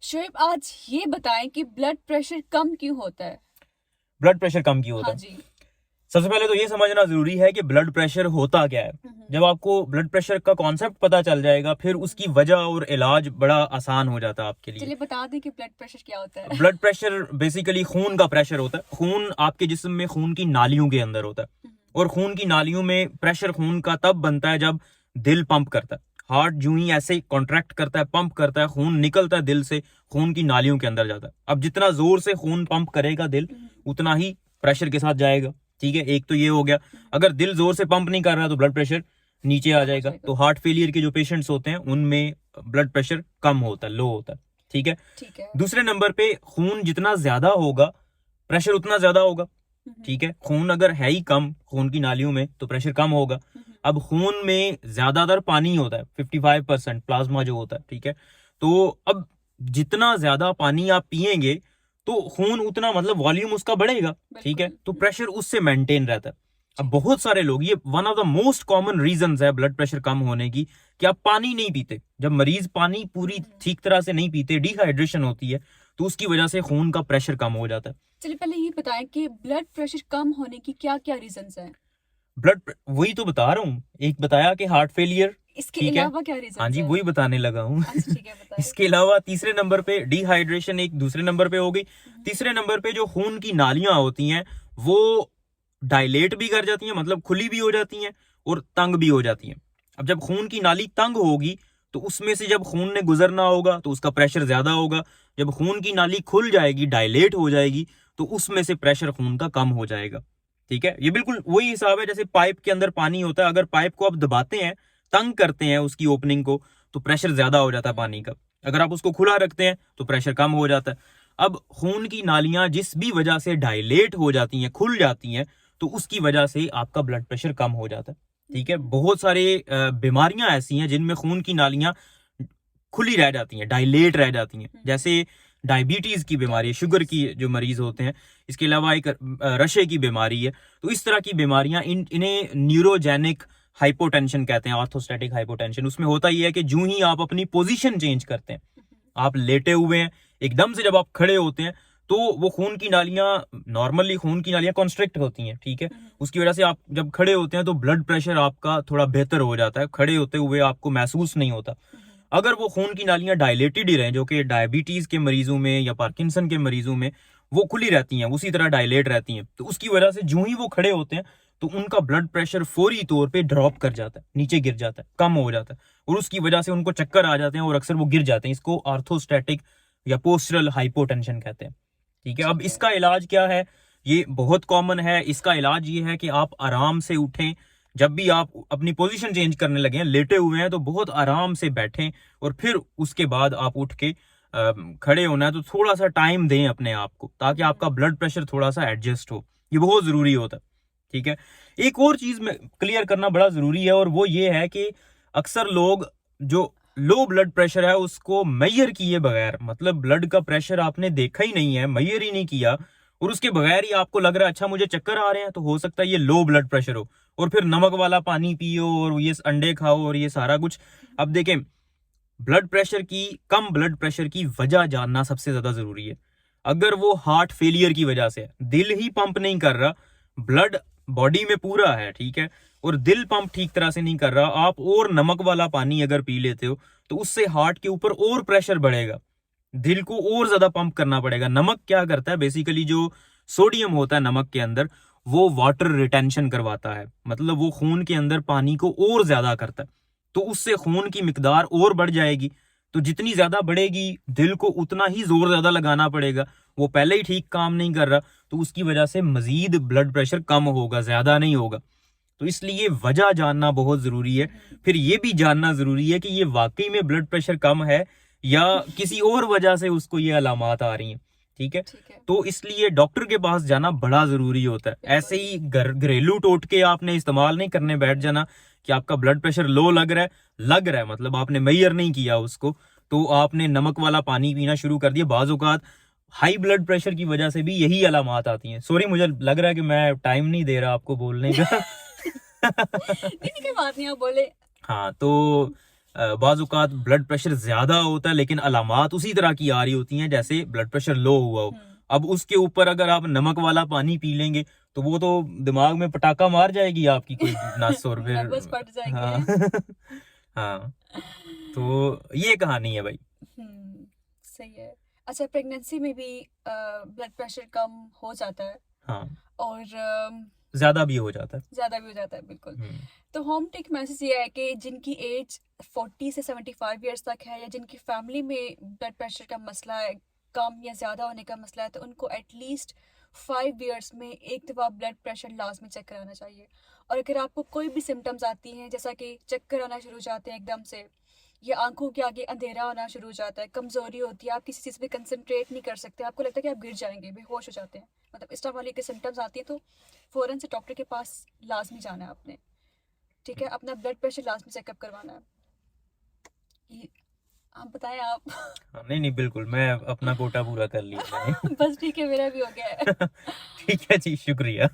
शोएब, आज ये बताएं कि ब्लड प्रेशर कम क्यों होता है? ब्लड प्रेशर कम क्यों होता हाँ है? जी। सबसे पहले तो ये समझना जरूरी है कि ब्लड प्रेशर होता क्या है। जब आपको ब्लड प्रेशर का कॉन्सेप्ट पता चल जाएगा, फिर उसकी वजह और इलाज बड़ा आसान हो जाता है आपके लिए। चलिए बता दें कि ब्लड प्रेशर क्या होता है। ब्लड प्रेशर बेसिकली खून का प्रेशर होता है। खून आपके जिस्म में खून की नालियों के अंदर होता है, और खून की नालियों में प्रेशर खून का तब बनता है जब दिल पंप करता है। हार्ट जूं ही ऐसे कॉन्ट्रैक्ट करता है, पंप करता है, खून निकलता है दिल से, खून की नालियों के अंदर जाता है। अब जितना जोर से खून पंप करेगा दिल, उतना ही प्रेशर के साथ जाएगा। ठीक है, एक तो ये हो गया। अगर दिल जोर से पंप नहीं कर रहा तो ब्लड प्रेशर नीचे आ जाएगा। तो हार्ट फेलियर के जो पेशेंट्स होते हैं उनमें ब्लड प्रेशर कम होता है, लो होता है। ठीक है। दूसरे नंबर पे खून जितना ज्यादा होगा, प्रेशर उतना ज्यादा होगा। ठीक है, खून अगर है ही कम खून की नालियों में तो प्रेशर कम होगा। अब खून में ज्यादातर पानी होता है, 55% प्लाज्मा जो होता है। ठीक है, तो अब जितना ज्यादा पानी आप पिएंगे तो खून उतना, मतलब वॉल्यूम उसका बढ़ेगा। ठीक है, तो प्रेशर उससे मेंटेन रहता है। अब बहुत सारे लोग, ये one of the most common reasons है ब्लड प्रेशर कम होने की, कि आप पानी नहीं पीते। जब मरीज पानी पूरी ठीक तरह से नहीं पीते, डिहाइड्रेशन होती है, तो उसकी वजह से खून का प्रेशर कम हो जाता है। चलिए पहले ये बताएं कि ब्लड प्रेशर कम होने की क्या क्या रीजंस हैं? वही तो बता रहा हूँ, एक बताया कि हार्ट फेलियर। इसके अलावा क्या रीजंस हाँ जी, हैं? वही बताने लगा हूँ। अच्छा ठीक है, बताएं। इसके अलावा तीसरे नंबर पे डिहाइड्रेशन एक दूसरे नंबर पे हो गई। तीसरे नंबर पे जो खून की नालियां होती हैं वो डायलेट भी कर जाती हैं, मतलब खुली भी हो जाती हैं और तंग भी हो जाती हैं। अब जब खून की नाली तंग होगी तो उसमें से जब खून ने गुजरना होगा तो उसका प्रेशर ज्यादा होगा। जब खून की नाली खुल जाएगी, डायलेट हो जाएगी, तो उसमें से प्रेशर खून का कम हो जाएगा। ठीक है, ये बिल्कुल वही हिसाब है जैसे पाइप के अंदर पानी होता है। अगर पाइप को आप दबाते हैं, तंग करते हैं उसकी ओपनिंग को, तो प्रेशर ज्यादा हो जाता है पानी का। अगर आप उसको खुला रखते हैं तो प्रेशर कम हो जाता है। अब खून की नालियां जिस भी वजह से डायलेट हो जाती हैं, खुल जाती हैं, तो उसकी वजह से आपका ब्लड प्रेशर कम हो जाता है। ठीक है, बहुत सारे बीमारियां ऐसी हैं जिनमें खून की नालियां खुली रह जाती हैं, डायलेट रह जाती हैं। जैसे डायबिटीज की बीमारी है, शुगर की जो मरीज होते हैं। इसके अलावा एक रशे की बीमारी है। तो इस तरह की बीमारियां इन्हें न्यूरोजेनिक हाइपोटेंशन कहते हैं, ऑर्थोस्टैटिक हाइपोटेंशन। उसमें होता ही है कि जूं ही आप अपनी पोजीशन चेंज करते हैं, आप लेटे हुए हैं, एकदम से जब आप खड़े होते हैं तो वो खून की नालियां, नॉर्मली खून की नालियां कॉन्स्ट्रिक्ट होती हैं। ठीक है, उसकी वजह से आप जब खड़े होते हैं तो ब्लड प्रेशर आपका थोड़ा बेहतर हो जाता है, खड़े होते हुए आपको महसूस नहीं होता। अगर वो खून की नालियां डायलेटेड ही रहे, जो कि डायबिटीज के मरीजों में या पार्किंसन के मरीजों में वो खुली रहती हैं, उसी तरह डायलेट रहती हैं, तो उसकी वजह से जो ही वो खड़े होते हैं तो उनका ब्लड प्रेशर फौरी तौर पे ड्रॉप कर जाता है, नीचे गिर जाता है, कम हो जाता है, और उसकी वजह से उनको चक्कर आ जाते हैं और अक्सर वो गिर जाते हैं। इसको ऑर्थोस्टैटिक या पोस्चरल हाइपोटेंशन कहते हैं। ठीक है, अब इसका इलाज क्या है? ये बहुत कॉमन है। इसका इलाज ये है कि आप आराम से उठें। जब भी आप अपनी पोजीशन चेंज करने लगे हैं, लेटे हुए हैं, तो बहुत आराम से बैठें, और फिर उसके बाद आप उठ के खड़े होना है तो थोड़ा सा टाइम दें अपने आप को, ताकि आपका ब्लड प्रेशर थोड़ा सा एडजस्ट हो। ये बहुत जरूरी होता है। ठीक है, एक और चीज में क्लियर करना बड़ा जरूरी है, और वो ये है कि अक्सर लोग जो लो ब्लड प्रेशर है उसको मेजर किए बगैर, मतलब ब्लड का प्रेशर आपने देखा ही नहीं है, मेजर ही नहीं किया, और उसके बगैर ही आपको लग रहा है अच्छा मुझे चक्कर आ रहे हैं, तो हो सकता है ये लो ब्लड प्रेशर हो, और फिर नमक वाला पानी पियो और ये अंडे खाओ और ये सारा कुछ। अब देखें, कम ब्लड प्रेशर की वजह जानना सबसे ज्यादा जरूरी है। अगर वो हार्ट फेलियर की वजह से, दिल ही पंप नहीं कर रहा, ब्लड बॉडी में पूरा है, ठीक है, और दिल पंप ठीक तरह से नहीं कर रहा, आप और नमक वाला पानी अगर पी लेते हो तो उससे हार्ट के ऊपर और प्रेशर बढ़ेगा, दिल को और ज्यादा पंप करना पड़ेगा। नमक क्या करता है, बेसिकली जो सोडियम होता है नमक के अंदर, वो वाटर रिटेंशन करवाता है, मतलब वो खून के अंदर पानी को और ज्यादा करता है, तो उससे खून की मिकदार और बढ़ जाएगी। तो जितनी ज्यादा बढ़ेगी, दिल को उतना ही जोर ज्यादा लगाना पड़ेगा, वो पहले ही ठीक काम नहीं कर रहा, तो उसकी वजह से मजीद ब्लड प्रेशर कम होगा, ज्यादा नहीं होगा। तो इसलिए वजह जानना बहुत जरूरी है। फिर ये भी जानना जरूरी है कि ये वाकई में ब्लड प्रेशर कम है या किसी और वजह से उसको ये अलामात आ रही हैं। ठीक है, तो इसलिए डॉक्टर के पास जाना बड़ा जरूरी होता है। ऐसे ही घरेलू टोटके आपने इस्तेमाल नहीं करने बैठ जाना कि आपका ब्लड प्रेशर लो लग रहा है, मतलब आपने मेजर नहीं किया उसको, तो आपने नमक वाला पानी पीना शुरू कर दिया। बाज़ औक़ात हाई ब्लड प्रेशर की वजह से भी यही अलामात आती हैं। सॉरी, मुझे लग रहा है कि मैं टाइम नहीं दे रहा आपको बोलने का। नहीं, कोई बात नहीं, आप बोले। हाँ, तो बाज़ औक़ात ब्लड प्रेशर ज्यादा होता है लेकिन अलामात उसी तरह की आ रही होती हैं जैसे ब्लड प्रेशर लो हुआ हो। अब उसके ऊपर अगर आप नमक वाला पानी पी लेंगे तो वो तो दिमाग में पटाखा मार जाएगी आपकी कोई नस और फिर नर्वस फट जाएंगे। हाँ हाँ, तो ये कहानी है भाई। सही है। अच्छा, प्रेगनेंसी में भी ब्लड प्रेशर कम हो जाता है हाँ, और ज्यादा भी हो जाता है। ज्यादा भी हो जाता है, बिल्कुल। तो होम टेक मैसेज ये है कि जिनकी एज 40 से 75 इयर्स तक है या जिनकी फैमिली में ब्लड प्रेशर का मसला है, कम या ज़्यादा होने का मसला है, तो उनको एटलीस्ट 5 इयर्स में एक दफ़ा ब्लड प्रेशर लाजमी चेक कराना चाहिए। और अगर आपको कोई भी सिम्टम्स आती हैं जैसा कि चक्कर आना शुरू हो जाते हैं एकदम से, या आंखों के आगे अंधेरा होना शुरू हो जाता है, कमज़ोरी होती है, आप किसी चीज़ पे कंसंट्रेट नहीं कर सकते, आपको लगता है कि आप गिर जाएंगे, बेहोश हो जाते हैं, मतलब इस तरह वाली के सिम्टम्स आती हैं, तो फ़ौरन से डॉक्टर के पास लाजमी जाना है आपने। ठीक है, अपना ब्लड प्रेशर लाजमी चेकअप करवाना है। आप बताएं आप। नहीं नहीं, बिल्कुल, मैं अपना कोटा पूरा कर लिया मैंने। बस ठीक है, मेरा भी हो गया है। ठीक है जी, शुक्रिया।